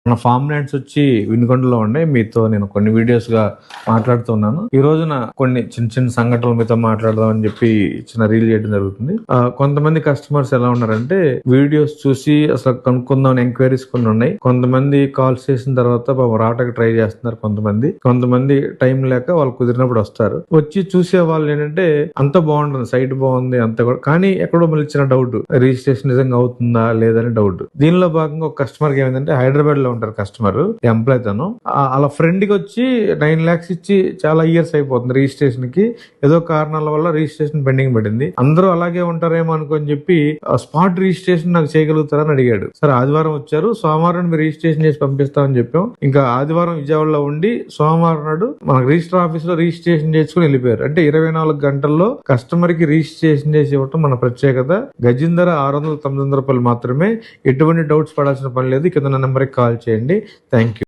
మన form lands వచ్చి వినుకొండలో ఉండే మీతో నేను కొన్ని వీడియోస్ గా మాట్లాడుతున్నాను. ఈ రోజున కొన్ని చిన్న చిన్న సంఘటనలు మీతో మాట్లాడదాం అని చెప్పి చిన్న రీల్ చేయడం జరుగుతుంది. కొంతమంది కస్టమర్స్ ఎలా ఉన్నారంటే వీడియోస్ చూసి అసలు కనుక్కుందాం ఎంక్వైరీస్ కొన్ని ఉన్నాయి. కొంతమంది కాల్స్ చేసిన తర్వాత రావడానికి ట్రై చేస్తున్నారు. కొంతమంది టైం లేక వాళ్ళు కుదిరినప్పుడు వస్తారు. వచ్చి చూసే వాళ్ళు ఏంటంటే అంత బాగుంటుంది, సైట్ బాగుంది అంత కూడా, కానీ ఎక్కడో మళ్ళీ ఇచ్చిన డౌట్ రిజిస్ట్రేషన్ నిజంగా అవుతుందా లేదని డౌట్. దీనిలో భాగంగా ఒక కస్టమర్ కి ఏమైందంటే హైదరాబాద్ లో ఉంటారు కస్టమర్, ఎంప్లాయ్ తను. అలా ఫ్రెండ్ కి వచ్చి 9 lakhs ఇచ్చి చాలా ఇయర్స్ అయిపోతుంది రిజిస్ట్రేషన్ కి. ఏదో కారణాల వల్ల రిజిస్ట్రేషన్ పెండింగ్ పడింది. అందరూ అలాగే ఉంటారేమో అనుకొని చెప్పి స్పాట్ రిజిస్ట్రేషన్ నాకు చేయగలుగుతారని అడిగాడు. సరే ఆదివారం వచ్చారు, సోమవారం మీరు రిజిస్ట్రేషన్ చేసి పంపిస్తామని చెప్పాం. ఇంకా ఆదివారం విజయవాడలో ఉండి సోమవారం నాడు మనకు రిజిస్టర్ ఆఫీస్ లో రిజిస్ట్రేషన్ చేసుకుని వెళ్ళిపోయారు. అంటే 24 గంటల్లో కస్టమర్ కి రిజిస్ట్రేషన్ చేసి ఇవ్వటం మన ప్రత్యేకత. గజం ధర 600-900 రూపాయలు మాత్రమే. ఎటువంటి డౌట్స్ పడాల్సిన పని లేదు. కింద నెంబర్కి కాల్ చేయండి. Thank you.